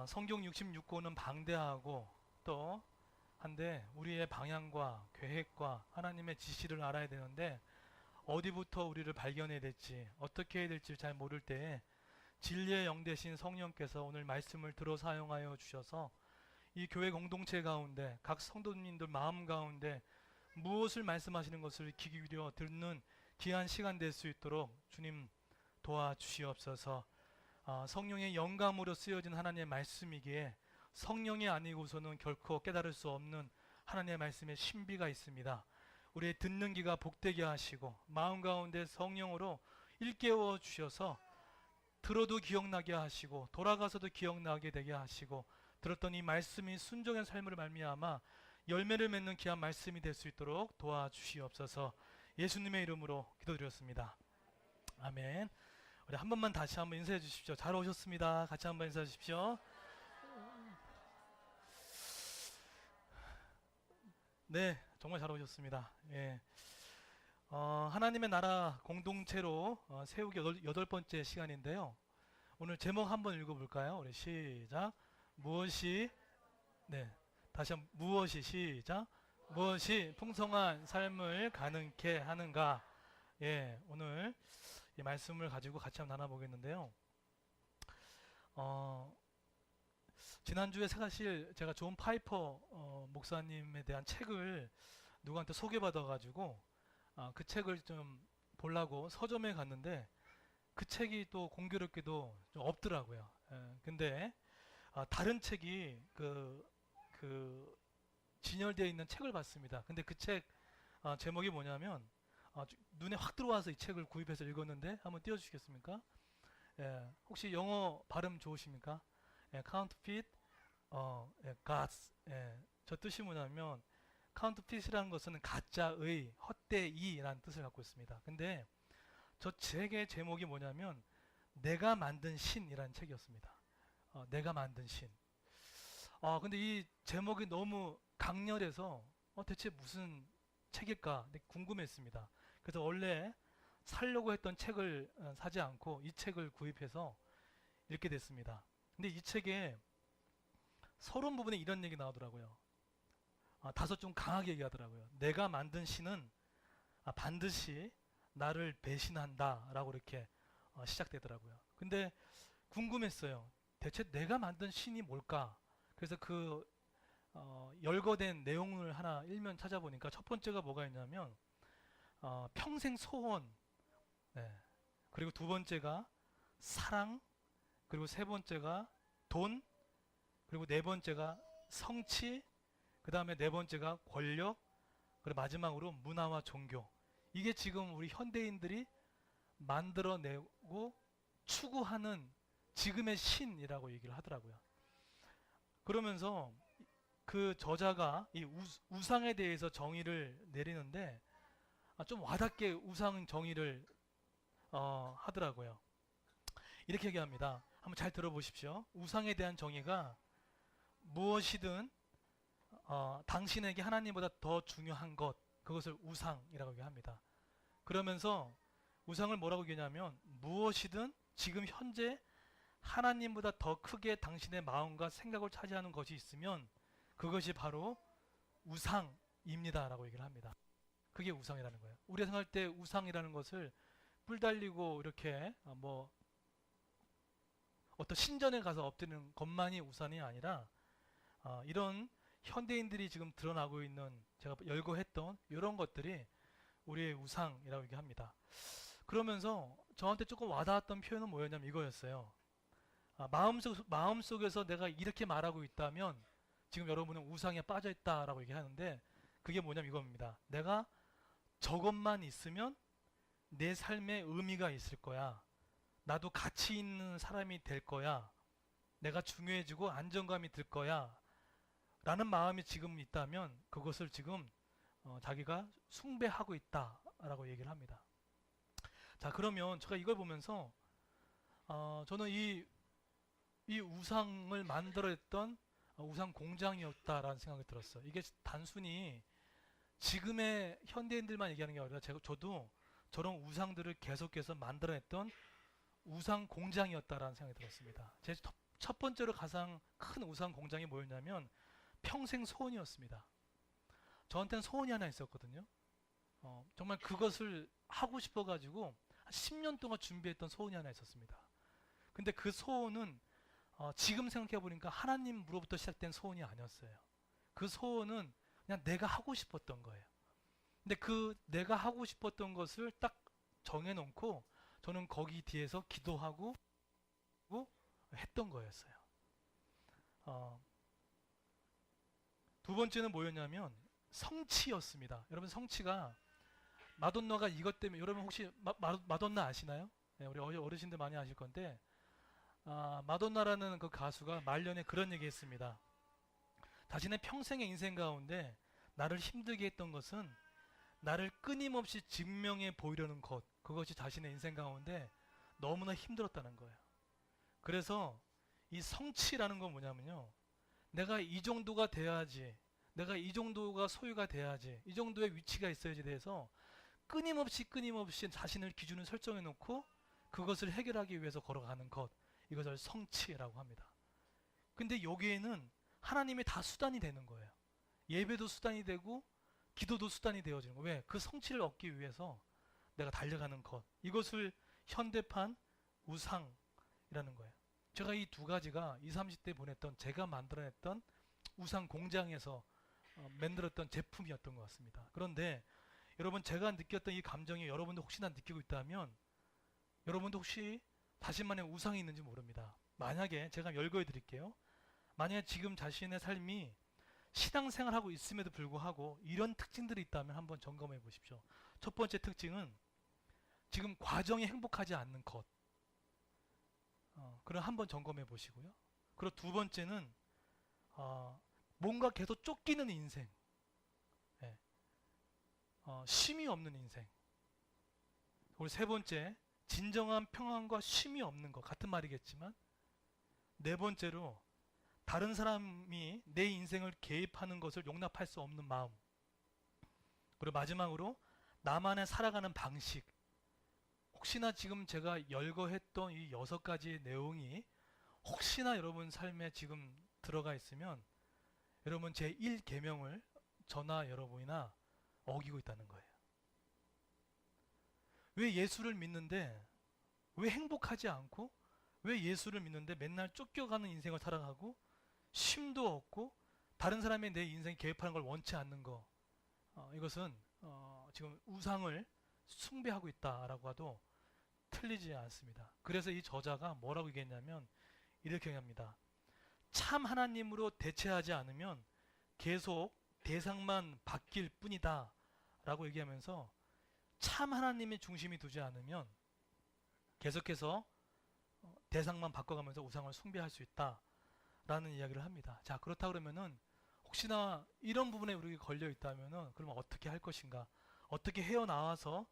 성경 66권은 방대하고 또 한데 우리의 방향과 계획과 하나님의 지시를 알아야 되는데 어디부터 우리를 발견해야 될지 어떻게 해야 될지 잘 모를 때에 진리의 영 되신 성령께서 오늘 말씀을 들어 사용하여 주셔서 이 교회 공동체 가운데 각 성도님들 마음 가운데 무엇을 말씀하시는 것을 귀 기울여 듣는 귀한 시간 될 수 있도록 주님 도와주시옵소서. 성령의 영감으로 쓰여진 하나님의 말씀이기에 성령이 아니고서는 결코 깨달을 수 없는 하나님의 말씀의 신비가 있습니다. 우리의 듣는 귀가 복되게 하시고 마음 가운데 성령으로 일깨워 주셔서 들어도 기억나게 하시고 돌아가서도 기억나게 되게 하시고 들었던 이 말씀이 순종의 삶으로 말미암아 열매를 맺는 귀한 말씀이 될 수 있도록 도와주시옵소서. 예수님의 이름으로 기도드렸습니다. 아멘. 우리 한 번만 다시 한번 인사해 주십시오. 잘 오셨습니다. 같이 한번 인사해 주십시오. 네, 정말 잘 오셨습니다. 예. 하나님의 나라 공동체로 세우기 여덟 번째 시간인데요. 오늘 제목 한번 읽어볼까요? 우리 시작. 무엇이 다시 한번 무엇이 시작. 무엇이 풍성한 삶을 가능케 하는가? 예, 오늘 이 말씀을 가지고 같이 한번 나눠보겠는데요. 지난주에 사실 제가 존 파이퍼 목사님에 대한 책을 누구한테 소개받아가지고 그 책을 좀 보려고 서점에 갔는데 그 책이 또 공교롭게도 좀 없더라고요. 근데 다른 책이 그 진열되어 있는 책을 봤습니다. 근데 그 책 제목이 뭐냐면 눈에 확 들어와서 이 책을 구입해서 읽었는데 한번 띄워주시겠습니까? 예, 혹시 영어 발음 좋으십니까? 예, Counterfeit Gods. 예, 저 뜻이 뭐냐면 Counterfeit이라는 것은 가짜의 헛되이라는 뜻을 갖고 있습니다. 근데 저 책의 제목이 뭐냐면 내가 만든 신이라는 책이었습니다. 내가 만든 신. 근데 이 제목이 너무 강렬해서 대체 무슨 책일까 궁금했습니다. 그래서 원래 사려고 했던 책을 사지 않고 이 책을 구입해서 읽게 됐습니다. 근데 이 책에 서론 부분에 이런 얘기 나오더라고요. 다소 좀 강하게 얘기하더라고요. 내가 만든 신은 반드시 나를 배신한다 라고 이렇게 시작되더라고요. 근데 궁금했어요. 대체 내가 만든 신이 뭘까? 그래서 그 열거된 내용을 하나 일면 찾아보니까 첫 번째가 뭐가 있냐면 평생 소원, 네. 그리고 두 번째가 사랑, 그리고 세 번째가 돈, 그리고 네 번째가 성취, 그 다음에 네 번째가 권력, 그리고 마지막으로 문화와 종교. 이게 지금 우리 현대인들이 만들어내고 추구하는 지금의 신이라고 얘기를 하더라고요. 그러면서 그 저자가 이 우상에 대해서 정의를 내리는데 좀 와닿게 우상 정의를 하더라고요. 이렇게 얘기합니다. 한번 잘 들어보십시오. 우상에 대한 정의가 무엇이든 당신에게 하나님보다 더 중요한 것, 그것을 우상이라고 얘기합니다. 그러면서 우상을 뭐라고 얘기하냐면 무엇이든 지금 현재 하나님보다 더 크게 당신의 마음과 생각을 차지하는 것이 있으면 그것이 바로 우상입니다 라고 얘기를 합니다. 그게 우상이라는 거예요. 우리가 생각할 때 우상이라는 것을 뿔 달리고 이렇게 어떤 신전에 가서 엎드리는 것만이 우상이 아니라 이런 현대인들이 지금 드러나고 있는 제가 열거했던 이런 것들이 우리의 우상이라고 얘기합니다. 그러면서 저한테 조금 와닿았던 표현은 뭐였냐면 이거였어요. 마음속에서 내가 이렇게 말하고 있다면 지금 여러분은 우상에 빠져 있다라고 얘기하는데 그게 뭐냐면 이겁니다. 내가 저것만 있으면 내 삶에 의미가 있을 거야. 나도 가치 있는 사람이 될 거야. 내가 중요해지고 안정감이 들 거야. 라는 마음이 지금 있다면 그것을 지금 자기가 숭배하고 있다라고 얘기를 합니다. 자, 그러면 제가 이걸 보면서 저는 이 우상을 만들어냈던 우상 공장이었다라는 생각이 들었어요. 이게 단순히 지금의 현대인들만 얘기하는 게 아니라 저도 저런 우상들을 계속해서 만들어냈던 우상 공장이었다라는 생각이 들었습니다. 제 첫 번째로 가장 큰 우상 공장이 뭐였냐면 평생 소원이었습니다. 저한테는 소원이 하나 있었거든요. 정말 그것을 하고 싶어가지고 10년 동안 준비했던 소원이 하나 있었습니다. 근데 그 소원은 지금 생각해 보니까 하나님으로부터 시작된 소원이 아니었어요. 그 소원은 그냥 내가 하고 싶었던 거예요. 근데 그 내가 하고 싶었던 것을 딱 정해놓고 저는 거기 뒤에서 기도하고 했던 거였어요. 어, 두 번째는 뭐였냐면 성취였습니다. 여러분 성취가 마돈나가 이것 때문에 여러분 혹시 마돈나 아시나요? 네, 우리 어르신들 많이 아실 건데 마돈나라는 그 가수가 말년에 그런 얘기했습니다. 자신의 평생의 인생 가운데 나를 힘들게 했던 것은 나를 끊임없이 증명해 보이려는 것, 그것이 자신의 인생 가운데 너무나 힘들었다는 거예요. 그래서 이 성취라는 건 뭐냐면요, 내가 이 정도가 돼야지, 내가 이 정도가 소유가 돼야지, 이 정도의 위치가 있어야지 돼서 끊임없이 자신을 기준을 설정해 놓고 그것을 해결하기 위해서 걸어가는 것, 이것을 성취라고 합니다. 근데 여기에는 하나님이 다 수단이 되는 거예요. 예배도 수단이 되고 기도도 수단이 되어지는 거예요. 왜? 그 성취를 얻기 위해서 내가 달려가는 것, 이것을 현대판 우상이라는 거예요. 제가 이 두 가지가 20, 30대 보냈던 제가 만들어냈던 우상 공장에서 만들었던 제품이었던 것 같습니다. 그런데 여러분, 제가 느꼈던 이 감정이 여러분도 혹시나 느끼고 있다면 여러분도 혹시 자신만의 우상이 있는지 모릅니다. 만약에 제가 열거해 드릴게요. 만약에 지금 자신의 삶이 신앙생활하고 있음에도 불구하고 이런 특징들이 있다면 한번 점검해 보십시오. 첫 번째 특징은 지금 과정이 행복하지 않는 것. 그럼 한번 점검해 보시고요. 그리고 두 번째는 뭔가 계속 쫓기는 인생. 예. 쉼이 없는 인생. 그리고 세 번째, 진정한 평안과 쉼이 없는 것. 같은 말이겠지만, 네 번째로 다른 사람이 내 인생을 개입하는 것을 용납할 수 없는 마음. 그리고 마지막으로 나만의 살아가는 방식. 혹시나 지금 제가 열거했던 이 6가지의 내용이 혹시나 여러분 삶에 지금 들어가 있으면 여러분 제 1계명을 저나 여러분이나 어기고 있다는 거예요. 왜 예수를 믿는데 왜 행복하지 않고, 왜 예수를 믿는데 맨날 쫓겨가는 인생을 살아가고 쉼도 없고 다른 사람의 내 인생에 개입하는 걸 원치 않는 거, 이것은 지금 우상을 숭배하고 있다라고 해도 틀리지 않습니다. 그래서 이 저자가 뭐라고 얘기했냐면 이렇게 얘기합니다. 참 하나님으로 대체하지 않으면 계속 대상만 바뀔 뿐이다 라고 얘기하면서, 참 하나님의 중심이 두지 않으면 계속해서 대상만 바꿔가면서 우상을 숭배할 수 있다 라는 이야기를 합니다. 자, 그렇다 그러면은 혹시나 이런 부분에 우리가 걸려 있다면은 그러면 어떻게 할 것인가, 어떻게 헤어나와서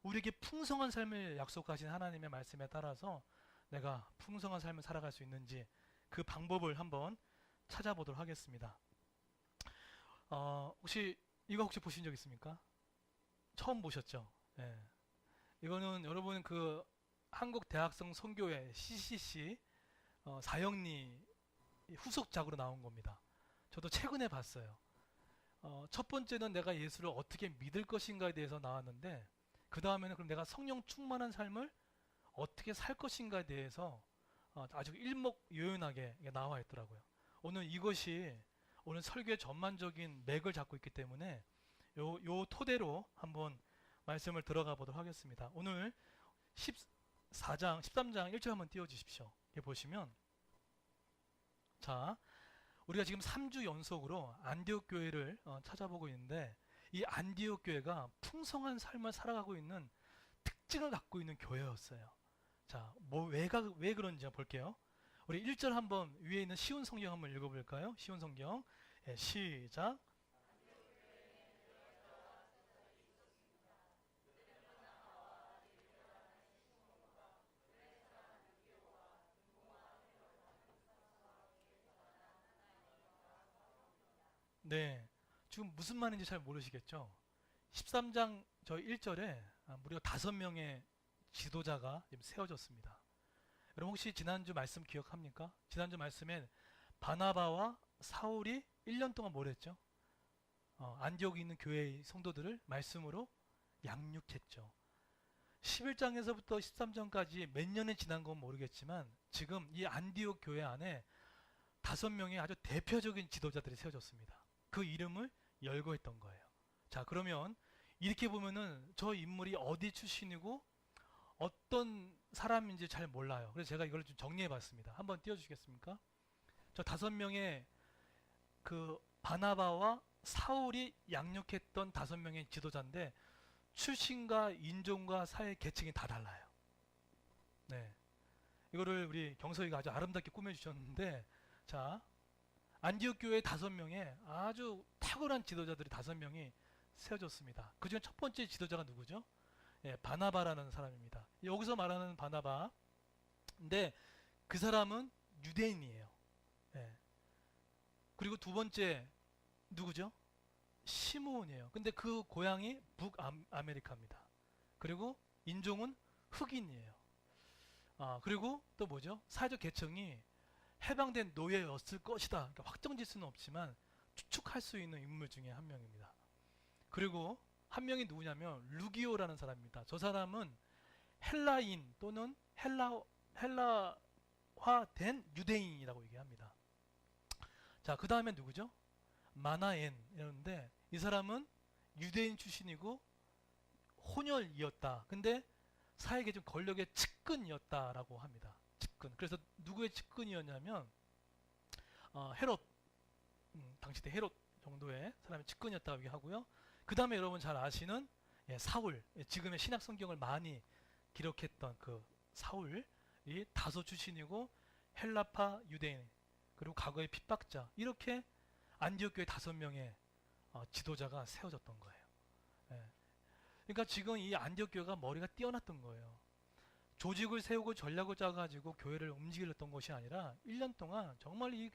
우리에게 풍성한 삶을 약속하신 하나님의 말씀에 따라서 내가 풍성한 삶을 살아갈 수 있는지 그 방법을 한번 찾아보도록 하겠습니다. 혹시 이거 혹시 보신 적 있습니까? 처음 보셨죠? 예. 이거는 여러분 그 한국 대학생 선교회 CCC 사형리 후속작으로 나온 겁니다. 저도 최근에 봤어요. 첫 번째는 내가 예수를 어떻게 믿을 것인가에 대해서 나왔는데, 그 다음에는 그럼 내가 성령 충만한 삶을 어떻게 살 것인가에 대해서 아주 일목요연하게 나와 있더라고요. 오늘 이것이 오늘 설교의 전반적인 맥을 잡고 있기 때문에 요 토대로 한번 말씀을 들어가 보도록 하겠습니다. 오늘 13장 1절 한번 띄워주십시오. 여기 보시면, 자, 우리가 지금 3주 연속으로 안디옥 교회를 찾아보고 있는데, 이 안디옥 교회가 풍성한 삶을 살아가고 있는 특징을 갖고 있는 교회였어요. 자, 왜 그런지 볼게요. 우리 1절 한번 위에 있는 쉬운 성경 한번 읽어볼까요? 쉬운 성경. 예, 시작. 네, 지금 무슨 말인지 잘 모르시겠죠? 13장 저 1절에 무려 5명의 지도자가 지금 세워졌습니다. 여러분 혹시 지난주 말씀 기억합니까? 지난주 말씀에 바나바와 사울이 1년 동안 뭘 했죠? 안디옥에 있는 교회의 성도들을 말씀으로 양육했죠. 11장에서부터 13장까지 몇 년이 지난 건 모르겠지만 지금 이 안디옥 교회 안에 5명의 아주 대표적인 지도자들이 세워졌습니다. 그 이름을 열거했던 거예요. 자, 그러면 이렇게 보면은 저 인물이 어디 출신이고 어떤 사람인지 잘 몰라요. 그래서 제가 이걸 좀 정리해 봤습니다. 한번 띄워주시겠습니까? 저 5명의 그 바나바와 사울이 양육했던 5명의 지도자인데 출신과 인종과 사회 계층이 다 달라요. 네. 이거를 우리 경서이가 아주 아름답게 꾸며주셨는데, 자, 안디옥 교회 5명의 아주 탁월한 지도자들이 5명이 세워졌습니다. 그 중에 첫 번째 지도자가 누구죠? 예, 바나바라는 사람입니다. 여기서 말하는 바나바인데 그 사람은 유대인이에요. 예. 그리고 두 번째 누구죠? 시므온이에요. 근데 그 고향이 북아메리카입니다. 그리고 인종은 흑인이에요. 그리고 또 뭐죠? 사회적 계층이 해방된 노예였을 것이다. 그러니까 확정질 수는 없지만 추측할 수 있는 인물 중에 한 명입니다. 그리고 한 명이 누구냐면 루기오라는 사람입니다. 저 사람은 헬라인 또는 헬라화된 유대인이라고 얘기합니다. 자, 그 다음에 누구죠? 마나엔이었는데 이 사람은 유대인 출신이고 혼혈이었다. 근데 사회계층 권력의 측근이었다라고 합니다. 측근. 그래서 누구의 측근이었냐면 헤롯, 당시 때 헤롯 정도의 사람의 측근이었다고 얘기하고요. 그 다음에 여러분 잘 아시는 사울, 지금의 신약 성경을 많이 기록했던 그 사울이 다소 출신이고 헬라파 유대인 그리고 과거의 핍박자 이렇게 안디옥 교회 5명의 지도자가 세워졌던 거예요. 예. 그러니까 지금 이 안디옥 교회가 머리가 뛰어났던 거예요. 조직을 세우고 전략을 짜가지고 교회를 움직이려던 것이 아니라 1년 동안 정말 이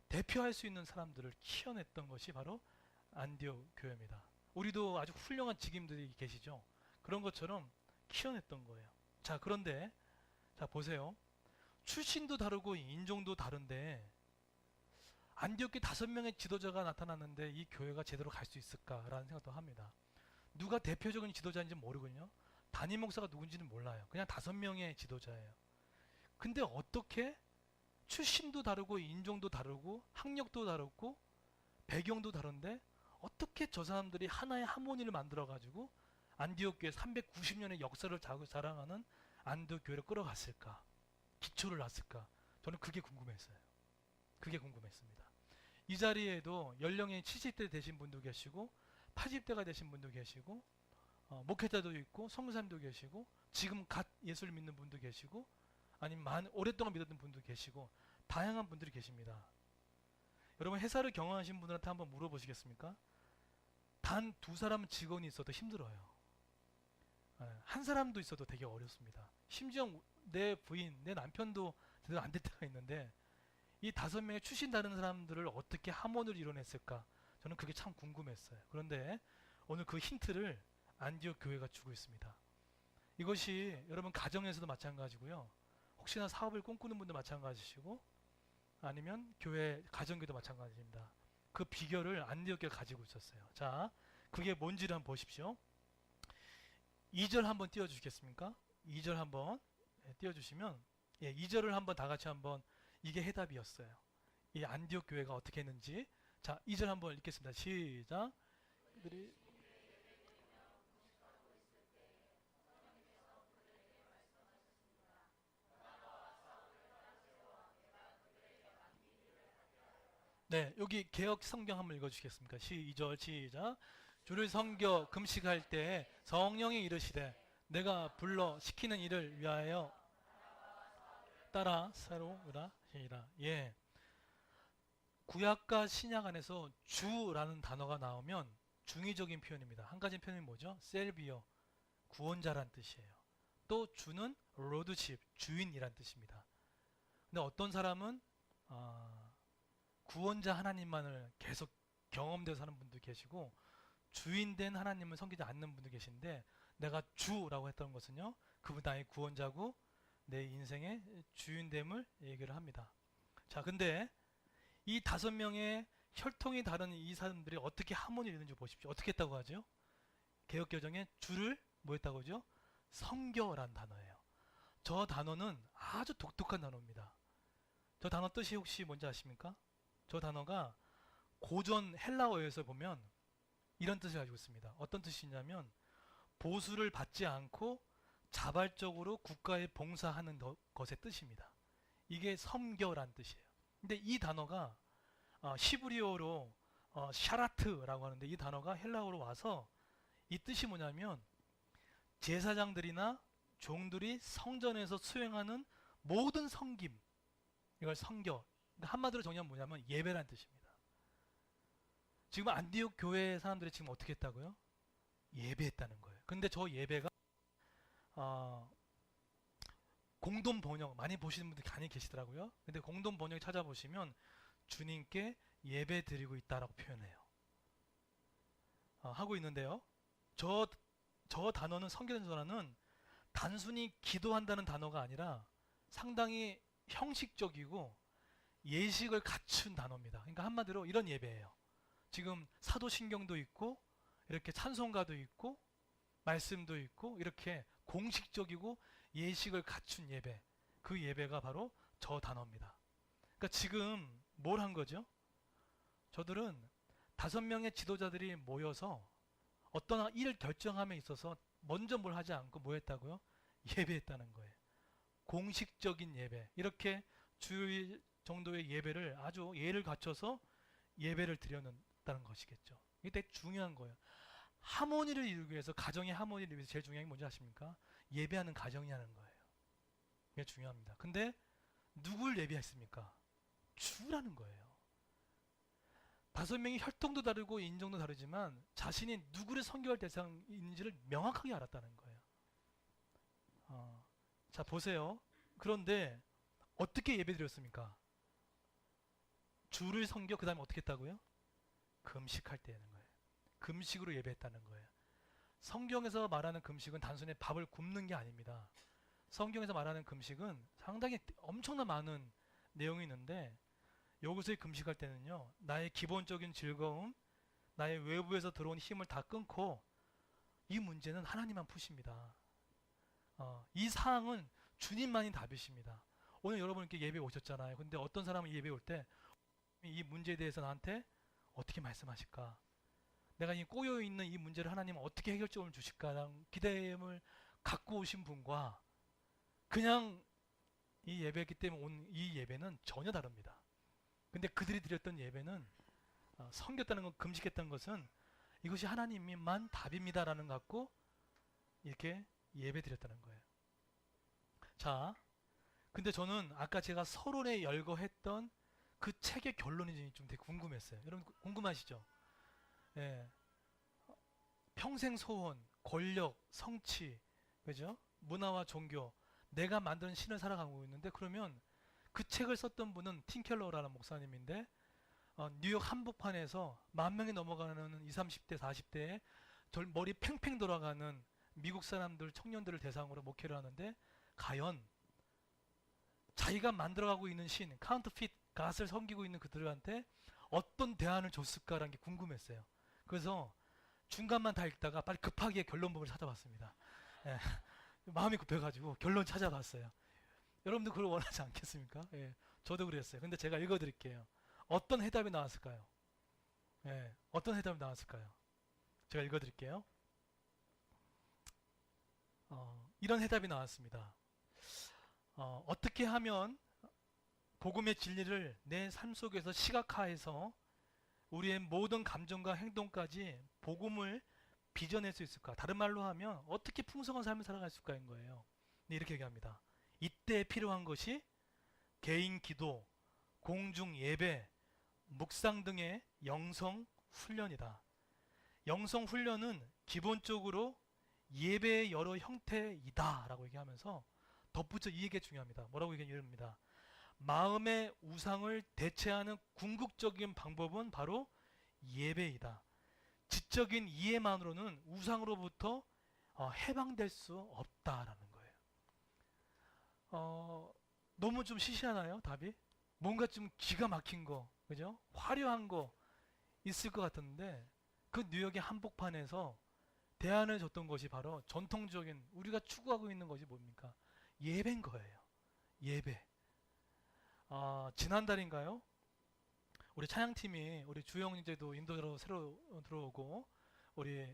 대표할 수 있는 사람들을 키워냈던 것이 바로 안디옥 교회입니다. 우리도 아주 훌륭한 직임들이 계시죠. 그런 것처럼 키워냈던 거예요. 자, 그런데 자 보세요. 출신도 다르고 인종도 다른데 안디옥 교회 5명의 지도자가 나타났는데 이 교회가 제대로 갈 수 있을까라는 생각도 합니다. 누가 대표적인 지도자인지 모르거든요. 담임 목사가 누군지는 몰라요. 그냥 5명의 지도자예요. 근데 어떻게 출신도 다르고 인종도 다르고 학력도 다르고 배경도 다른데 어떻게 저 사람들이 하나의 하모니를 만들어 가지고 안디옥 교회 390년의 역사를 자랑하는 안디옥 교회를 끌어갔을까? 기초를 놨을까? 저는 그게 궁금했어요. 그게 궁금했습니다. 이 자리에도 연령이 70대 되신 분도 계시고 80대가 되신 분도 계시고 목회자도 있고 성사님도 계시고 지금 갓 예수를 믿는 분도 계시고 아니면 오랫동안 믿었던 분도 계시고 다양한 분들이 계십니다. 여러분 회사를 경영하신 분들한테 한번 물어보시겠습니까? 단 2사람은 직원이 있어도 힘들어요. 한 사람도 있어도 되게 어렵습니다. 심지어 내 부인, 내 남편도 제대로 안 될 때가 있는데 이 5명의 출신 다른 사람들을 어떻게 하모니를 이뤄냈을까? 저는 그게 참 궁금했어요. 그런데 오늘 그 힌트를 안디옥 교회가 주고 있습니다. 이것이 여러분 가정에서도 마찬가지고요. 혹시나 사업을 꿈꾸는 분도 마찬가지시고 아니면 교회 가정교도 마찬가지입니다. 그 비결을 안디옥 교회가 가지고 있었어요. 자, 그게 뭔지를 한번 보십시오. 2절 한번 띄워주시겠습니까? 2절 한번 띄워주시면 2절을 한번 다 같이 한번 이게 해답이었어요. 이 안디옥 교회가 어떻게 했는지. 자, 2절 한번 읽겠습니다. 시작. 그들이 네, 여기 개역 성경 한번 읽어주시겠습니까? 2절 시작. 주를 섬겨 금식할 때 성령이 이르시되 내가 불러 시키는 일을 위하여 따라 새로우라 시니라. 예. 구약과 신약 안에서 주라는 단어가 나오면 중의적인 표현입니다. 한 가지 표현이 뭐죠? 셀비어, 구원자란 뜻이에요. 또 주는 로드십, 주인이란 뜻입니다. 근데 어떤 사람은 구원자 하나님만을 계속 경험돼서 사는 분도 계시고 주인된 하나님을 섬기지 않는 분도 계신데 내가 주라고 했던 것은요, 그분 나의 구원자고 내 인생의 주인됨을 얘기를 합니다. 자, 근데 이 5명의 혈통이 다른 이 사람들이 어떻게 하모니를 이루는지 보십시오. 어떻게 했다고 하죠? 개혁개정에 주를 뭐 했다고 하죠? 성교란 단어예요. 저 단어는 아주 독특한 단어입니다. 저 단어 뜻이 혹시 뭔지 아십니까? 저 단어가 고전 헬라어에서 보면 이런 뜻을 가지고 있습니다. 어떤 뜻이냐면 보수를 받지 않고 자발적으로 국가에 봉사하는 것의 뜻입니다. 이게 섬겨란 뜻이에요. 근데 이 단어가 히브리어로 샤라트라고 하는데 이 단어가 헬라어로 와서 이 뜻이 뭐냐면 제사장들이나 종들이 성전에서 수행하는 모든 섬김, 이걸 섬겨. 한마디로 정의하면 뭐냐면 예배란 뜻입니다. 지금 안디옥 교회 사람들이 지금 어떻게 했다고요? 예배했다는 거예요. 근데 저 예배가 공동 번역 많이 보시는 분들 많이 계시더라고요. 근데 공동 번역 찾아보시면 주님께 예배 드리고 있다라고 표현해요. 하고 있는데요. 저 단어는 성경 전화는 단순히 기도한다는 단어가 아니라 상당히 형식적이고 예식을 갖춘 단어입니다. 그러니까 한마디로 이런 예배예요. 지금 사도신경도 있고 이렇게 찬송가도 있고 말씀도 있고 이렇게 공식적이고 예식을 갖춘 예배, 그 예배가 바로 저 단어입니다. 그러니까 지금 뭘 한 거죠? 저들은 5명의 지도자들이 모여서 어떤 일을 결정함에 있어서 먼저 뭘 하지 않고 뭐 했다고요? 예배했다는 거예요. 공식적인 예배. 이렇게 주일 정도의 예배를 아주 예를 갖춰서 예배를 드렸다는 것이겠죠. 이게 되게 중요한 거예요. 하모니를 이루기 위해서, 가정의 하모니를 이루기 위해서 제일 중요한 게 뭔지 아십니까? 예배하는 가정이 하는 거예요. 이게 중요합니다. 근데 누굴 예배했습니까? 주라는 거예요. 5명이 혈통도 다르고 인종도 다르지만 자신이 누구를 섬겨할 대상인지를 명확하게 알았다는 거예요. 자, 보세요. 그런데 어떻게 예배드렸습니까? 주를 섬겨 그 다음에 어떻게 했다고요? 금식할 때 하는 거예요. 금식으로 예배했다는 거예요. 성경에서 말하는 금식은 단순히 밥을 굶는 게 아닙니다. 성경에서 말하는 금식은 상당히 엄청난 많은 내용이 있는데 여기서의 금식할 때는요, 나의 기본적인 즐거움, 나의 외부에서 들어온 힘을 다 끊고 이 문제는 하나님만 푸십니다. 이 사항은 주님만이 답이십니다. 오늘 여러분 이렇게 예배 오셨잖아요. 근데 어떤 사람은 예배 올 때 이 문제에 대해서 나한테 어떻게 말씀하실까? 내가 이 꼬여있는 이 문제를 하나님은 어떻게 해결점을 주실까라는 기대임을 갖고 오신 분과 그냥 이 예배이기 때문에 온 이 예배는 전혀 다릅니다. 근데 그들이 드렸던 예배는 섬겼다는 것, 금식했다는 것은 이것이 하나님만 답입니다라는 것 갖고 이렇게 예배 드렸다는 거예요. 자, 근데 저는 아까 제가 서론에 열거했던 그 책의 결론이 좀 되게 궁금했어요. 여러분 궁금하시죠? 예. 평생 소원, 권력, 성취, 그죠? 문화와 종교, 내가 만드는 신을 살아가고 있는데 그러면 그 책을 썼던 분은 팀켈러라는 목사님인데 뉴욕 한복판에서 10,000명이 넘어가는 20, 30대, 40대에 머리 팽팽 돌아가는 미국 사람들, 청년들을 대상으로 목회를 하는데 과연 자기가 만들어가고 있는 신, 카운터핏 갓을 섬기고 있는 그들한테 어떤 대안을 줬을까라는 게 궁금했어요. 그래서 중간만 다 읽다가 빨리 급하게 결론부를 찾아봤습니다. 예, 마음이 급해가지고 결론 찾아봤어요. 여러분도 그걸 원하지 않겠습니까? 예, 저도 그랬어요. 근데 제가 읽어드릴게요. 어떤 해답이 나왔을까요? 예, 어떤 해답이 나왔을까요? 제가 읽어드릴게요. 이런 해답이 나왔습니다. 어떻게 하면 복음의 진리를 내 삶 속에서 시각화해서 우리의 모든 감정과 행동까지 복음을 빚어낼 수 있을까? 다른 말로 하면 어떻게 풍성한 삶을 살아갈 수 있을까인 거예요. 이렇게 얘기합니다. 이때 필요한 것이 개인 기도, 공중 예배, 묵상 등의 영성 훈련이다. 영성 훈련은 기본적으로 예배의 여러 형태이다 라고 얘기하면서 덧붙여 이 얘기가 중요합니다. 뭐라고 얘기합니다. 마음의 우상을 대체하는 궁극적인 방법은 바로 예배이다. 지적인 이해만으로는 우상으로부터 해방될 수 없다라는 거예요. 어, 너무 좀 시시하나요, 답이? 뭔가 좀 기가 막힌 거, 그죠? 화려한 거 있을 것 같은데 그 뉴욕의 한복판에서 대안을 줬던 것이 바로 전통적인 우리가 추구하고 있는 것이 뭡니까? 예배인 거예요. 예배. 지난달인가요? 우리 찬양팀이 우리 주영제도 인도로 새로 들어오고 우리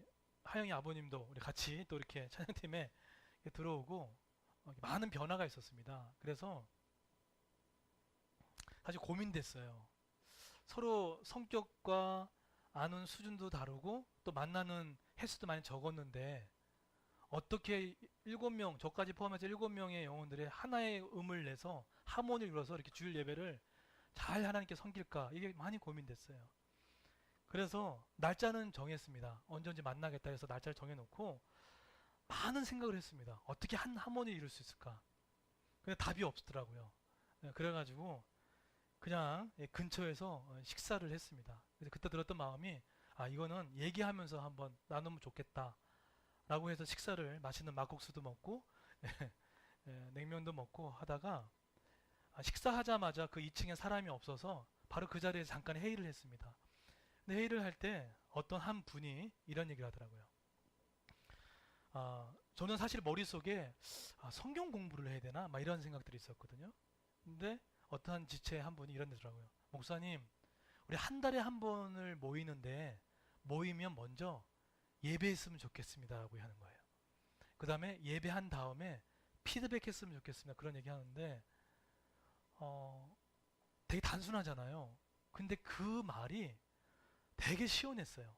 하영이 아버님도 우리 같이 또 이렇게 찬양팀에 들어오고 많은 변화가 있었습니다. 그래서 사실 고민됐어요. 서로 성격과 아는 수준도 다르고 또 만나는 횟수도 많이 적었는데 어떻게 7명, 저까지 포함해서 7명의 영혼들의 하나의 음을 내서 하모니를 이뤄서 이렇게 주일 예배를 잘 하나님께 섬길까 이게 많이 고민됐어요. 그래서 날짜는 정했습니다. 언제 만나겠다 해서 날짜를 정해놓고 많은 생각을 했습니다. 어떻게 한 하모니 이룰 수 있을까? 근데 답이 없더라고요. 그래가지고 그냥 근처에서 식사를 했습니다. 그래서 그때 들었던 마음이 이거는 얘기하면서 한번 나누면 좋겠다 라고 해서 식사를 맛있는 막국수도 먹고 냉면도 먹고 하다가 식사하자마자 그 2층에 사람이 없어서 바로 그 자리에 잠깐 회의를 했습니다. 근데 회의를 할 때 어떤 한 분이 이런 얘기를 하더라고요. 저는 사실 머릿속에 성경 공부를 해야 되나 막 이런 생각들이 있었거든요. 근데 어떠한 지체 한 분이 이런 데더라고요. 목사님, 우리 한 달에 한 번을 모이는데 모이면 먼저 예배했으면 좋겠습니다 라고 하는 거예요. 그 다음에 예배한 다음에 피드백 했으면 좋겠습니다. 그런 얘기 하는데 되게 단순하잖아요. 근데 그 말이 되게 시원했어요.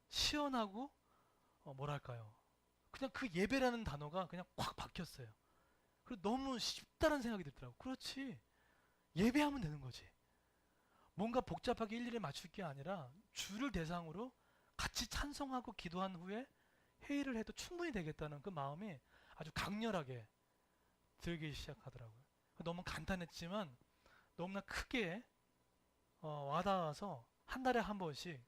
시원하고 뭐랄까요. 그냥 그 예배라는 단어가 그냥 꽉 박혔어요. 그리고 너무 쉽다는 생각이 들더라고요. 그렇지. 예배하면 되는 거지. 뭔가 복잡하게 일일이 맞출 게 아니라 주를 대상으로 같이 찬송하고 기도한 후에 회의를 해도 충분히 되겠다는 그 마음이 아주 강렬하게 들기 시작하더라고요. 너무 간단했지만 너무나 크게 와닿아서 한 달에 한 번씩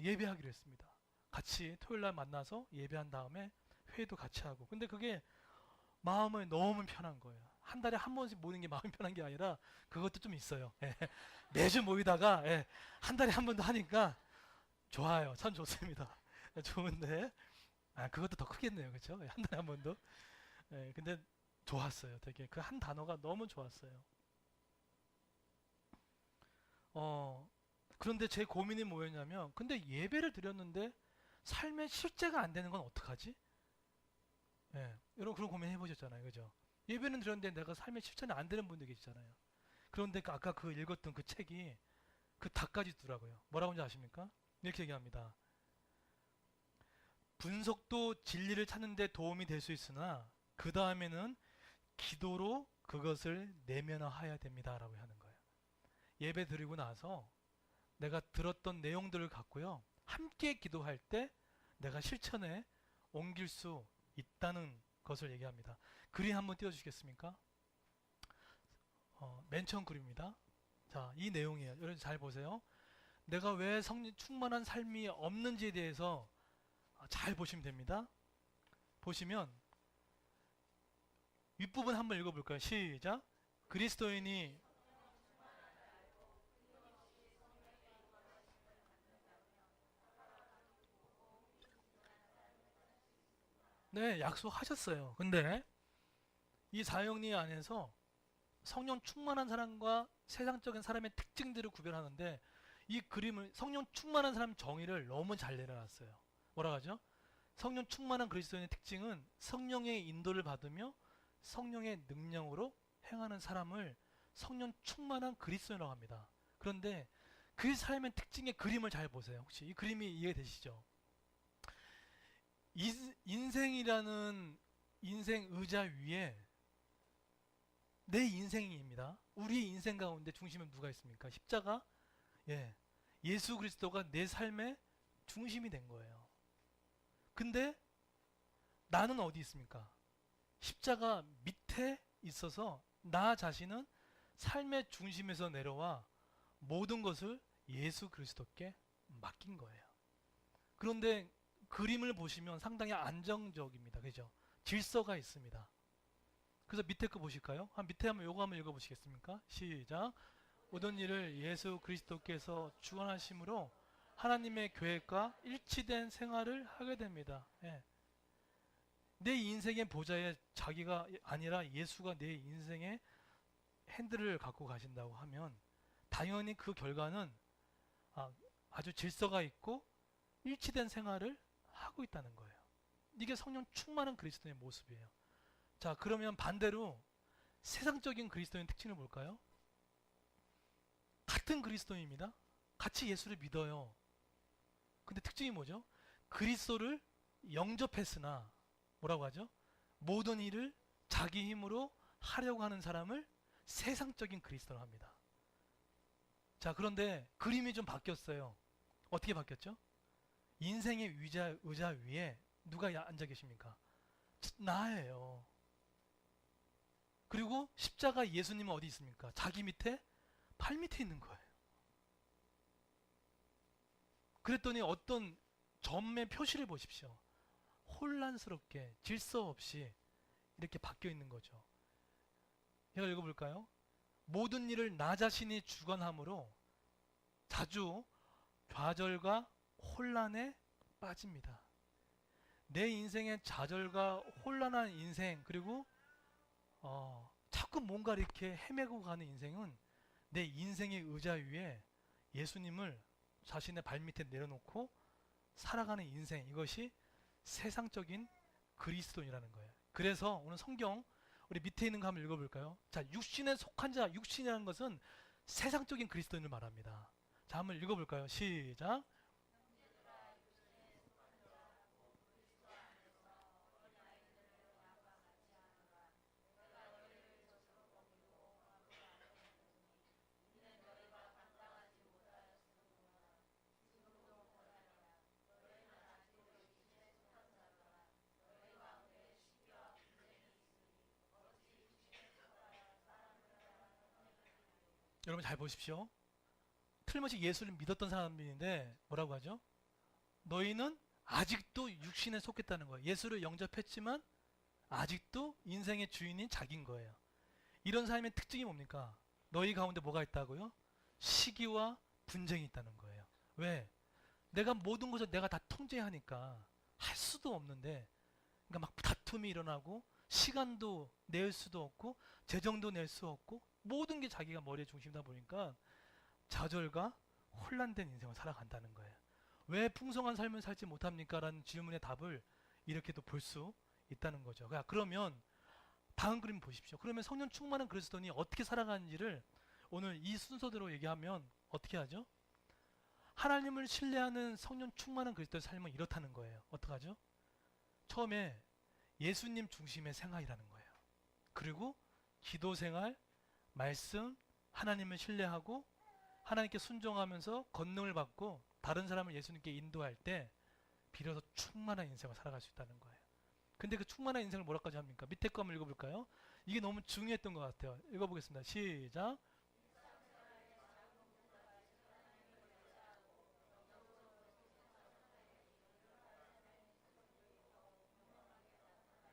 예배하기로 했습니다. 같이 토요일 날 만나서 예배한 다음에 회의도 같이 하고. 근데 그게 마음을 너무 편한 거예요. 한 달에 한 번씩 모이는 게 마음이 편한 게 아니라 그것도 좀 있어요. 예. 매주 모이다가 한 달에 한 번도 하니까 좋아요. 참 좋습니다. 좋은데 그것도 더 크겠네요. 그렇죠? 한 달에 한 번도. 근데 좋았어요. 되게 그 한 단어가 너무 좋았어요. 그런데 제 고민이 뭐였냐면 근데 예배를 드렸는데 삶의 실제가 안 되는 건 어떡하지? 여러분 그런 고민 해보셨잖아요. 그죠? 예배는 드렸는데 내가 삶의 실천이 안 되는 분들 계시잖아요. 그런데 아까 그 읽었던 그 책이 그 답까지 있더라고요. 뭐라고 하는지 아십니까? 이렇게 얘기합니다. 분석도 진리를 찾는 데 도움이 될 수 있으나 그 다음에는 기도로 그것을 내면화해야 됩니다라고 하는 거예요. 예배 드리고 나서 내가 들었던 내용들을 갖고요. 함께 기도할 때 내가 실천에 옮길 수 있다는 것을 얘기합니다. 그림 한번 띄워주시겠습니까? 맨 처음 그림입니다. 자, 이 내용이에요. 여러분 잘 보세요. 내가 왜 성령 충만한 삶이 없는지에 대해서 잘 보시면 됩니다. 보시면 윗부분 한번 읽어볼까요? 시작. 그리스도인이 네, 약속하셨어요. 근데 이 사형리 안에서 성령 충만한 사람과 세상적인 사람의 특징들을 구별하는데 이 그림을 성령 충만한 사람 정의를 너무 잘 내려놨어요. 뭐라 하죠? 성령 충만한 그리스도인의 특징은 성령의 인도를 받으며 성령의 능력으로 행하는 사람을 성령 충만한 그리스도인이라고 합니다. 그런데 그 삶의 특징의 그림을 잘 보세요. 혹시 이 그림이 이해되시죠? 인생이라는 인생 의자 위에 내 인생입니다. 우리 인생 가운데 중심에 누가 있습니까? 십자가? 예. 예수 그리스도가 내 삶의 중심이 된 거예요. 근데 나는 어디 있습니까? 십자가 밑에 있어서 나 자신은 삶의 중심에서 내려와 모든 것을 예수 그리스도께 맡긴 거예요. 그런데 그림을 보시면 상당히 안정적입니다. 그죠? 질서가 있습니다. 그래서 밑에 거 보실까요? 밑에 한번 요거 한번 읽어보시겠습니까? 시작. 모든 일을 예수 그리스도께서 주관하심으로 하나님의 계획과 일치된 생활을 하게 됩니다. 예. 내 인생의 보좌에 자기가 아니라 예수가 내 인생의 핸들을 갖고 가신다고 하면 당연히 그 결과는 아주 질서가 있고 일치된 생활을 하고 있다는 거예요. 이게 성령 충만한 그리스도의 모습이에요. 자, 그러면 반대로 세상적인 그리스도인 특징을 볼까요? 같은 그리스도인입니다. 같이 예수를 믿어요. 근데 특징이 뭐죠? 그리스도를 영접했으나 뭐라고 하죠? 모든 일을 자기 힘으로 하려고 하는 사람을 세상적인 그리스도로 합니다. 자, 그런데 그림이 좀 바뀌었어요. 어떻게 바뀌었죠? 인생의 의자 위에 누가 앉아 계십니까? 나예요. 그리고 십자가 예수님은 어디 있습니까? 자기 밑에 발 밑에 있는 거예요. 그랬더니 어떤 점의 표시를 보십시오. 혼란스럽게 질서 없이 이렇게 바뀌어 있는 거죠. 제가 읽어볼까요? 모든 일을 나 자신이 주관함으로 자주 좌절과 혼란에 빠집니다. 내 인생의 좌절과 혼란한 인생, 그리고 자꾸 뭔가 이렇게 헤매고 가는 인생은 내 인생의 의자 위에 예수님을 자신의 발밑에 내려놓고 살아가는 인생, 이것이 세상적인 그리스도인이라는 거예요. 그래서 오늘 성경 우리 밑에 있는 거 한번 읽어볼까요? 자, 육신에 속한 자, 육신이라는 것은 세상적인 그리스도인을 말합니다. 자, 한번 읽어볼까요? 시작. 여러분 잘 보십시오. 틀림없이 예수를 믿었던 사람들인데 뭐라고 하죠? 너희는 아직도 육신에 속했다는 거예요. 예수를 영접했지만 아직도 인생의 주인인 자기인 거예요. 이런 삶의 특징이 뭡니까? 너희 가운데 뭐가 있다고요? 시기와 분쟁이 있다는 거예요. 왜? 내가 모든 것을 내가 다 통제하니까 할 수도 없는데, 그러니까 막 다툼이 일어나고 시간도 낼 수도 없고 재정도 낼 수 없고 모든 게 자기가 머리의 중심이다 보니까 좌절과 혼란된 인생을 살아간다는 거예요. 왜 풍성한 삶을 살지 못합니까? 라는 질문의 답을 이렇게도 볼 수 있다는 거죠. 그러면 다음 그림 보십시오. 그러면 성령 충만한 그리스도인이 어떻게 살아가는지를 오늘 이 순서대로 얘기하면 어떻게 하죠? 하나님을 신뢰하는 성령 충만한 그리스도의 삶은 이렇다는 거예요. 어떡하죠? 처음에 예수님 중심의 생활이라는 거예요. 그리고 기도 생활, 말씀, 하나님을 신뢰하고 하나님께 순종하면서 권능을 받고 다른 사람을 예수님께 인도할 때 비로소 충만한 인생을 살아갈 수 있다는 거예요. 근데 그 충만한 인생을 뭐라까지 합니까? 밑에 거 한번 읽어볼까요? 이게 너무 중요했던 것 같아요. 읽어보겠습니다. 시작.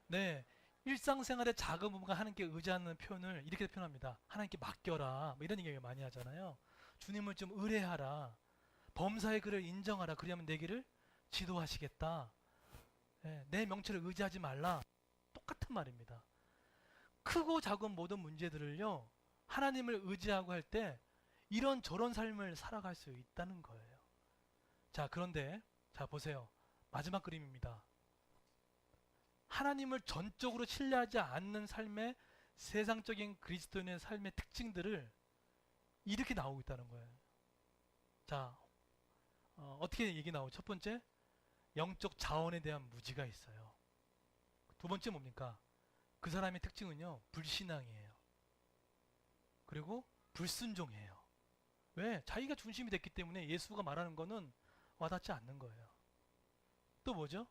네, 일상생활의 작은 부분과 하나님께 의지하는 표현을 이렇게 표현합니다. 하나님께 맡겨라. 뭐 이런 얘기 많이 하잖아요. 주님을 좀 의뢰하라. 범사의 그를 인정하라. 그러면 내 길을 지도하시겠다. 네, 내 명체를 의지하지 말라. 똑같은 말입니다. 크고 작은 모든 문제들을요, 하나님을 의지하고 할 때 이런 저런 삶을 살아갈 수 있다는 거예요. 자, 그런데 자 보세요. 마지막 그림입니다. 하나님을 전적으로 신뢰하지 않는 삶의 세상적인 그리스도인의 삶의 특징들을 이렇게 나오고 있다는 거예요. 자, 어떻게 얘기 나오죠? 첫 번째, 영적 자원에 대한 무지가 있어요. 두 번째 뭡니까? 그 사람의 특징은요, 불신앙이에요. 그리고 불순종이에요. 왜? 자기가 중심이 됐기 때문에 예수가 말하는 거는 와닿지 않는 거예요. 또 뭐죠?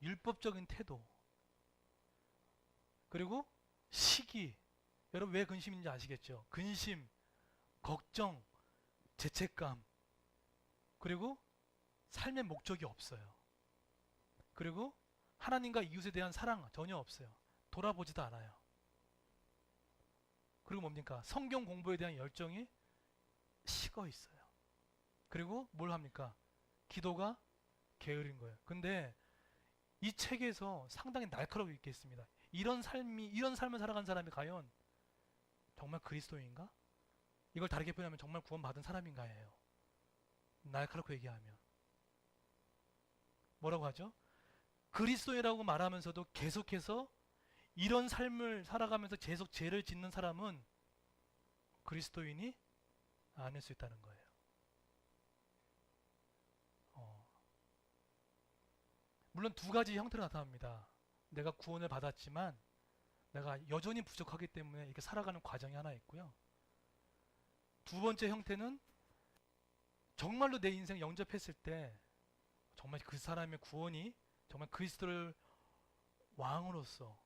율법적인 태도. 그리고 시기. 여러분 왜 근심인지 아시겠죠? 근심, 걱정, 죄책감. 그리고 삶의 목적이 없어요. 그리고 하나님과 이웃에 대한 사랑 전혀 없어요. 돌아보지도 않아요. 그리고 뭡니까? 성경 공부에 대한 열정이 식어 있어요. 그리고 뭘 합니까? 기도가 게으른 거예요. 근데 이 책에서 상당히 날카롭게 있겠습니다. 이런 삶을 살아간 사람이 과연 정말 그리스도인가? 이걸 다르게 표현하면 정말 구원받은 사람인가예요. 날카롭게 얘기하면. 뭐라고 하죠? 그리스도인이라고 말하면서도 계속해서 이런 삶을 살아가면서 계속 죄를 짓는 사람은 그리스도인이 아닐 수 있다는 거예요. 물론 두 가지 형태로 나타납니다. 내가 구원을 받았지만 내가 여전히 부족하기 때문에 이렇게 살아가는 과정이 하나 있고요. 두 번째 형태는 정말로 내 인생 영접했을 때 정말 그 사람의 구원이 정말 그리스도를 왕으로서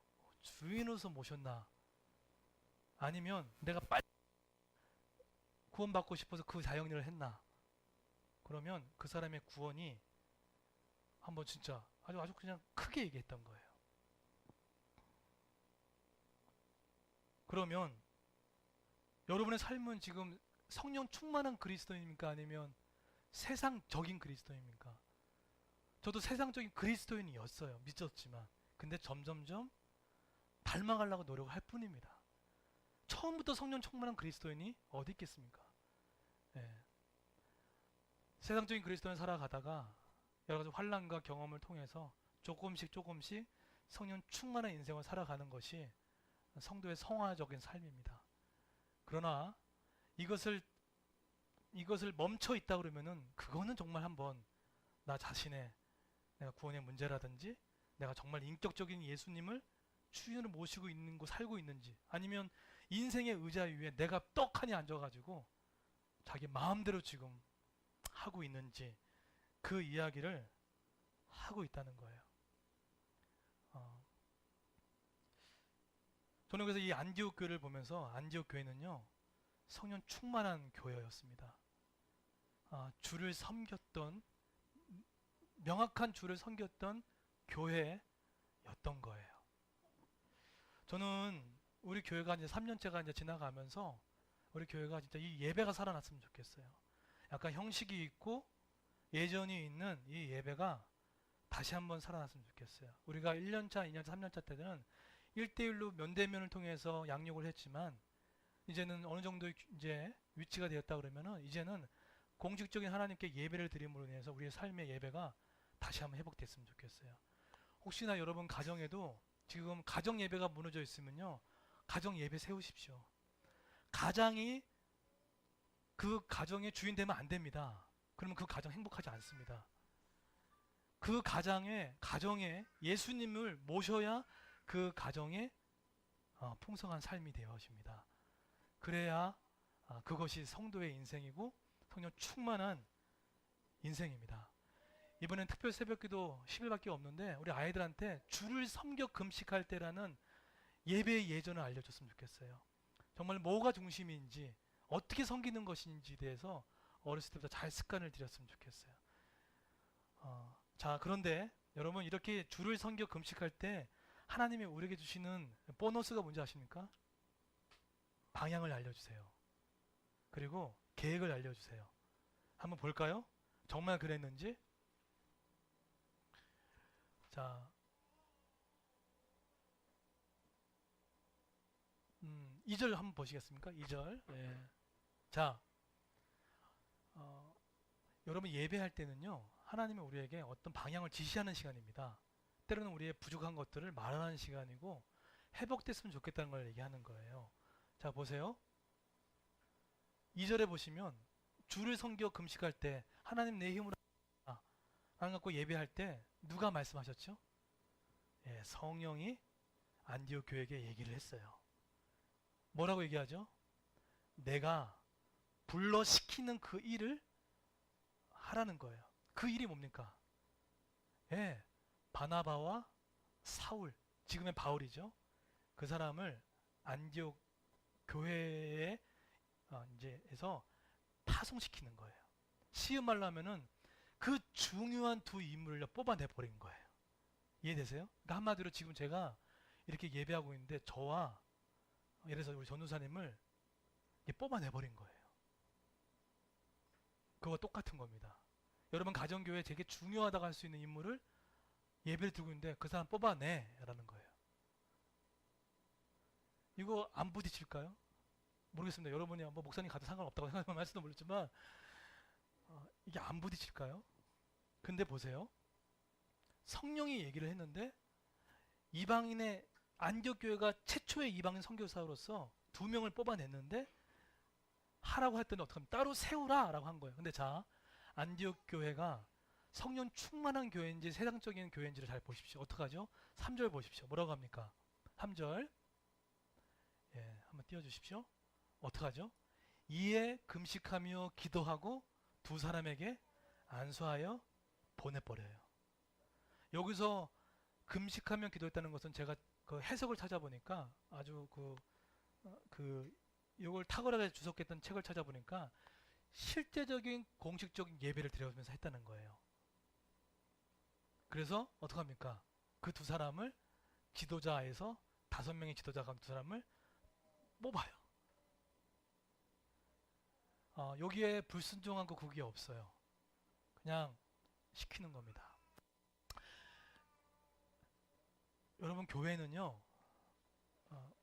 주인으로서 모셨나, 아니면 내가 빨리 구원받고 싶어서 그 자영일을 했나, 그러면 그 사람의 구원이 한번 진짜 아주 그냥 크게 얘기했던 거예요. 그러면 여러분의 삶은 지금 성령 충만한 그리스도인입니까? 아니면 세상적인 그리스도인입니까? 저도 세상적인 그리스도인이었어요. 믿었지만. 근데 점점점 닮아가려고 노력할 뿐입니다. 처음부터 성령 충만한 그리스도인이 어디 있겠습니까? 예. 세상적인 그리스도인 살아가다가 여러 가지 환난과 경험을 통해서 조금씩 성령 충만한 인생을 살아가는 것이 성도의 성화적인 삶입니다. 그러나 이것을 멈춰 있다 그러면은 그거는 정말 한번 나 자신의 내가 구원의 문제라든지 내가 정말 인격적인 예수님을 주인으로 모시고 있는 거 살고 있는지, 아니면 인생의 의자 위에 내가 떡하니 앉아가지고 자기 마음대로 지금 하고 있는지 그 이야기를 하고 있다는 거예요. 저는 그래서 이 안디옥 교회를 보면서 안디옥 교회는요 성령 충만한 교회였습니다. 주를 섬겼던, 명확한 주를 섬겼던 교회였던 거예요. 저는 우리 교회가 이제 3년째가 이제 지나가면서 우리 교회가 진짜 이 예배가 살아났으면 좋겠어요. 약간 형식이 있고 예전이 있는 이 예배가 다시 한번 살아났으면 좋겠어요. 우리가 1년차, 2년차, 3년차 때는 1대1로 면대면을 통해서 양육을 했지만 이제는 어느 정도 이제 위치가 되었다 그러면은 이제는 공식적인 하나님께 예배를 드림으로 인해서 우리의 삶의 예배가 다시 한번 회복됐으면 좋겠어요. 혹시나 여러분 가정에도 지금 가정 예배가 무너져 있으면요, 가정 예배 세우십시오. 가장이 그 가정의 주인 되면 안 됩니다. 그러면 그 가정 행복하지 않습니다. 그 가정에 예수님을 모셔야 그 가정에 풍성한 삶이 되어집니다. 그래야 그것이 성도의 인생이고 성령 충만한 인생입니다. 이번엔 특별 새벽기도 10일밖에 없는데 우리 아이들한테 주를 섬겨 금식할 때라는 예배의 예전을 알려줬으면 좋겠어요. 정말 뭐가 중심인지 어떻게 섬기는 것인지에 대해서 어렸을 때부터 잘 습관을 들였으면 좋겠어요. 자, 그런데 여러분 이렇게 주를 섬겨 금식할 때 하나님이 우리에게 주시는 보너스가 뭔지 아십니까? 방향을 알려주세요. 그리고 계획을 알려주세요. 한번 볼까요? 정말 그랬는지? 자, 2절 한번 보시겠습니까? 2절. 예. 자, 여러분 예배할 때는요, 하나님이 우리에게 어떤 방향을 지시하는 시간입니다. 때로는 우리의 부족한 것들을 말하는 시간이고 회복됐으면 좋겠다는 걸 얘기하는 거예요. 자, 보세요. 2절에 보시면 주를 섬겨 금식할 때 하나님 내 힘으로 안 갖고 예배할 때 누가 말씀하셨죠? 예, 성령이 안디옥 교회에게 얘기를 했어요. 뭐라고 얘기하죠? 내가 불러 시키는 그 일을 하라는 거예요. 그 일이 뭡니까? 예, 바나바와 사울, 지금의 바울이죠. 그 사람을 안디옥 교회에 이제에서 파송시키는 거예요. 쉬운 말로 하면은 그 중요한 두 인물을 뽑아내 버린 거예요. 이해되세요? 그러니까 한마디로 지금 제가 이렇게 예배하고 있는데 저와 예를 들어서 우리 전도사님을 이게 뽑아내버린 거예요. 그거 똑같은 겁니다. 여러분 가정교회 되게 중요하다고 할 수 있는 인물을 예배를 드리고 있는데 그 사람 뽑아내라는 거예요. 이거 안 부딪힐까요? 모르겠습니다. 여러분이 뭐 목사님 가도 상관없다고 생각하면 할지도 모르지만 이게 안 부딪힐까요? 근데 보세요. 성령이 얘기를 했는데 이방인의 안디옥 교회가 최초의 이방인 선교사로서 2명을 뽑아냈는데 하라고 했더니 어떻게 하면 따로 세우라 라고 한 거예요. 근데 자, 안디옥 교회가 성령 충만한 교회인지 세상적인 교회인지를 잘 보십시오. 어떡하죠? 3절 보십시오. 뭐라고 합니까? 3절 예, 한번 띄워주십시오. 어떡하죠? 이에 금식하며 기도하고 2사람에게 안수하여 보내버려요. 여기서 금식하며 기도했다는 것은 제가 그 해석을 찾아보니까 아주 이걸 탁월하게 주석했던 책을 찾아보니까 실제적인 공식적인 예배를 드려면서 했다는 거예요. 그래서 어떡합니까? 그 2사람을 지도자에서 5명의 지도자가 2사람을 뽑아요. 여기에 불순종한 거 그게 없어요. 그냥 시키는 겁니다. 여러분 교회는요.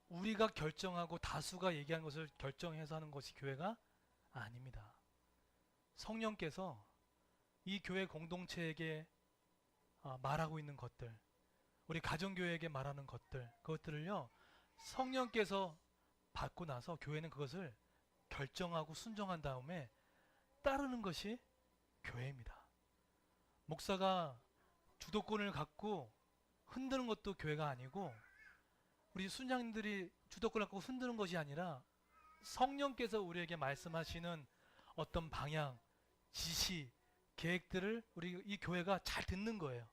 우리가 결정하고 다수가 얘기하는 것을 결정해서 하는 것이 교회가 아닙니다. 성령께서 이 교회 공동체에게 말하고 있는 것들, 우리 가정교회에게 말하는 것들, 그것들을요 성령께서 받고 나서 교회는 그것을 결정하고 순종한 다음에 따르는 것이 교회입니다. 목사가 주도권을 갖고 흔드는 것도 교회가 아니고 우리 순장님들이 주도권을 갖고 흔드는 것이 아니라 성령께서 우리에게 말씀하시는 어떤 방향, 지시, 계획들을 우리 이 교회가 잘 듣는 거예요.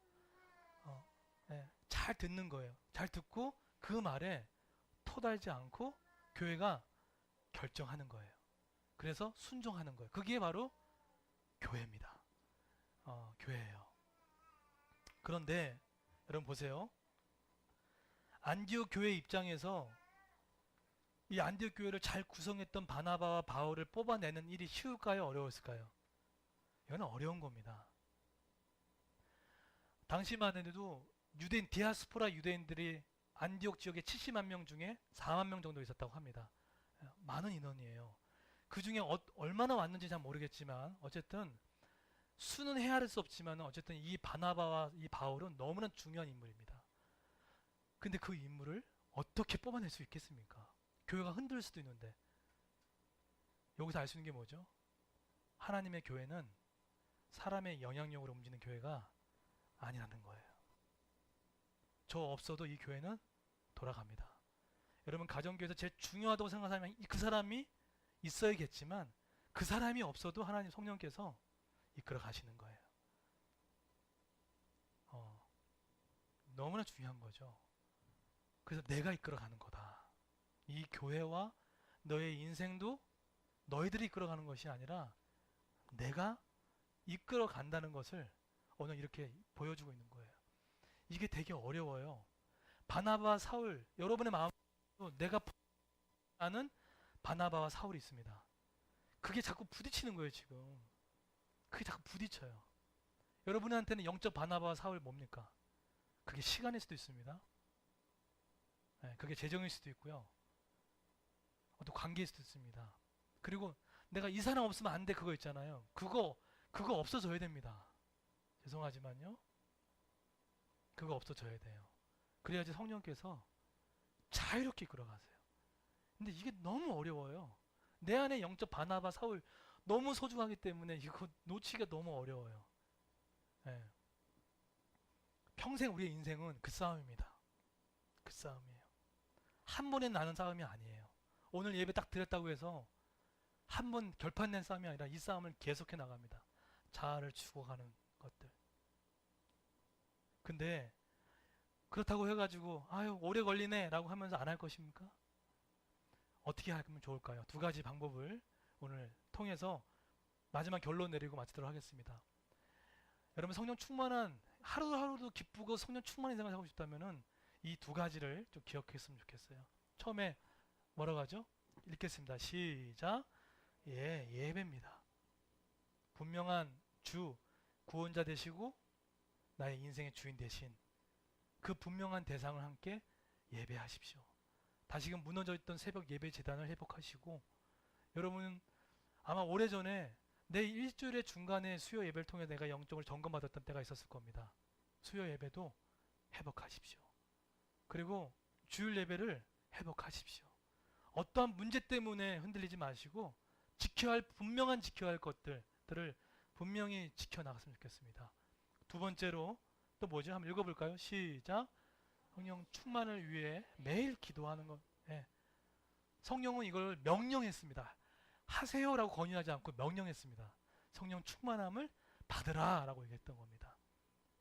잘 듣는 거예요. 잘 듣고 그 말에 토달지 않고 교회가 결정하는 거예요. 그래서 순종하는 거예요. 그게 바로 교회입니다. 교회예요. 그런데 여러분 보세요. 안디옥 교회 입장에서 이 안디옥 교회를 잘 구성했던 바나바와 바울을 뽑아내는 일이 쉬울까요? 어려웠을까요? 이건 어려운 겁니다. 당시만 해도 유대인 디아스포라 유대인들이 안디옥 지역에 70만 명 중에 4만 명 정도 있었다고 합니다. 많은 인원이에요. 그 중에 얼마나 왔는지 잘 모르겠지만 어쨌든 수는 헤아릴 수 없지만 어쨌든 이 바나바와 이 바울은 너무나 중요한 인물입니다. 근데 그 인물을 어떻게 뽑아낼 수 있겠습니까? 교회가 흔들릴 수도 있는데. 여기서 알 수 있는 게 뭐죠? 하나님의 교회는 사람의 영향력으로 움직이는 교회가 아니라는 거예요. 저 없어도 이 교회는 돌아갑니다. 여러분 가정교회에서 제일 중요하다고 생각하는 그 사람이 있어야겠지만 그 사람이 없어도 하나님 성령께서 이끌어 가시는 거예요. 너무나 중요한 거죠. 그래서 내가 이끌어 가는 거다. 이 교회와 너의 인생도 너희들이 이끌어 가는 것이 아니라 내가 이끌어 간다는 것을 오늘 이렇게 보여주고 있는 거예요. 이게 되게 어려워요. 바나바, 사울, 여러분의 마음도 내가 아는 바나바와 사울이 있습니다. 그게 자꾸 부딪히는 거예요, 지금. 그게 자꾸 부딪혀요. 여러분한테는 영적 바나바와 사울 뭡니까? 그게 시간일 수도 있습니다. 그게 재정일 수도 있고요. 또 관계일 수도 있습니다. 그리고 내가 이 사람 없으면 안 돼 그거 있잖아요. 그거 없어져야 됩니다. 죄송하지만요. 그거 없어져야 돼요. 그래야지 성령께서 자유롭게 이끌어가세요. 근데 이게 너무 어려워요. 내 안에 영적 바나바, 사울 너무 소중하기 때문에 이거 놓치기가 너무 어려워요. 평생 우리의 인생은 그 싸움입니다. 그 싸움이에요. 한 번에 나는 싸움이 아니에요. 오늘 예배 딱 드렸다고 해서 한 번 결판낸 싸움이 아니라 이 싸움을 계속해 나갑니다. 자아를 죽어가는 것들. 근데 그렇다고 해가지고 아유 오래 걸리네 라고 하면서 안 할 것입니까? 어떻게 하면 좋을까요? 2가지 방법을 오늘 통해서 마지막 결론 내리고 마치도록 하겠습니다. 여러분 성령 충만한 하루하루도 기쁘고 성령 충만한 인생을 하고 싶다면은 이 2가지를 좀 기억했으면 좋겠어요. 처음에 뭐라고 하죠? 읽겠습니다. 시작. 예, 예배입니다. 분명한 주, 구원자 되시고 나의 인생의 주인 되신 그 분명한 대상을 함께 예배하십시오. 다시금 무너져 있던 새벽 예배 재단을 회복하시고, 여러분은 아마 오래전에 내 일주일의 중간에 수요 예배를 통해 내가 영적을 점검받았던 때가 있었을 겁니다. 수요 예배도 회복하십시오. 그리고 주일 예배를 회복하십시오. 어떠한 문제 때문에 흔들리지 마시고 분명한 지켜야 할 것들을 분명히 지켜나갔으면 좋겠습니다. 두 번째로 또 뭐죠? 한번 읽어볼까요? 시작. 성령 충만을 위해 매일 기도하는 것. 예. 성령은 이걸 명령했습니다. 하세요라고 권유하지 않고 명령했습니다. 성령 충만함을 받으라 라고 얘기했던 겁니다.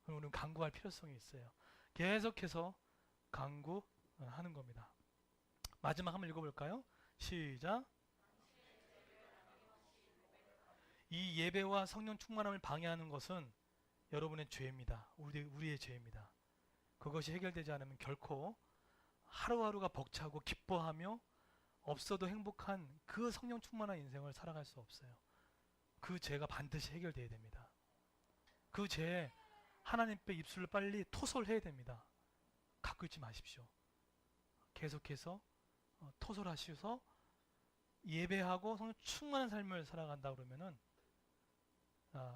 그럼 우리는 간구할 필요성이 있어요. 계속해서 간구하는 겁니다. 마지막 한번 읽어볼까요? 시작. 이 예배와 성령 충만함을 방해하는 것은 여러분의 죄입니다. 우리의 죄입니다. 그것이 해결되지 않으면 결코 하루하루가 벅차고 기뻐하며 없어도 행복한 그 성령 충만한 인생을 살아갈 수 없어요. 그 죄가 반드시 해결돼야 됩니다. 그 죄에 하나님께 입술을 빨리 토설해야 됩니다. 갖고 있지 마십시오. 계속해서 토설하셔서 예배하고 성령 충만한 삶을 살아간다 그러면은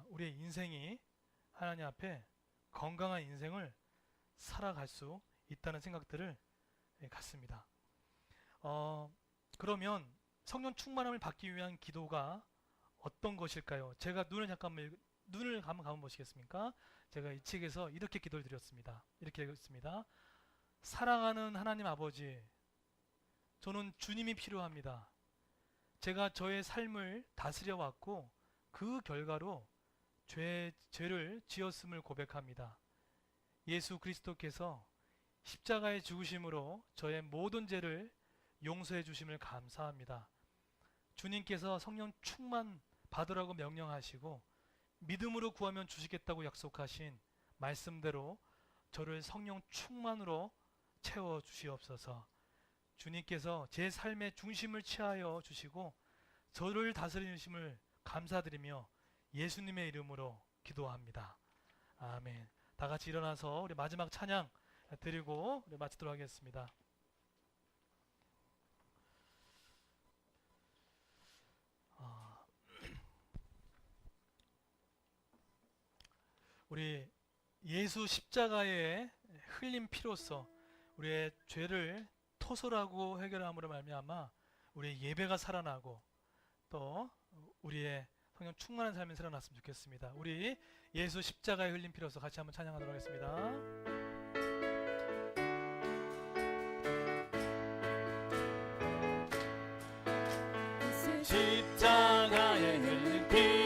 우리의 인생이 하나님 앞에 건강한 인생을 살아갈 수 있다는 생각들을 갖습니다. 그러면 성령 충만함을 받기 위한 기도가 어떤 것일까요? 제가 눈을 한번 감아보시겠습니까? 제가 이 책에서 이렇게 기도를 드렸습니다. 이렇게 읽었습니다. 사랑하는 하나님 아버지, 저는 주님이 필요합니다. 제가 저의 삶을 다스려 왔고 그 결과로 죄를 지었음을 고백합니다. 예수 그리스도께서 십자가의 죽으심으로 저의 모든 죄를 용서해 주심을 감사합니다. 주님께서 성령 충만 받으라고 명령하시고 믿음으로 구하면 주시겠다고 약속하신 말씀대로 저를 성령 충만으로 채워 주시옵소서. 주님께서 제 삶의 중심을 취하여 주시고 저를 다스리심을 감사드리며 예수님의 이름으로 기도합니다. 아멘. 다 같이 일어나서 우리 마지막 찬양 드리고 우리 마치도록 하겠습니다. 우리 예수 십자가에 흘린 피로써 우리의 죄를 토설하고 해결함으로 말미암아 우리의 예배가 살아나고 또 우리의 성령 충만한 삶이 살아났으면 좋겠습니다. 우리 예수 십자가에 흘린 피로써 같이 한번 찬양하도록 하겠습니다. 십자가에 흘린 피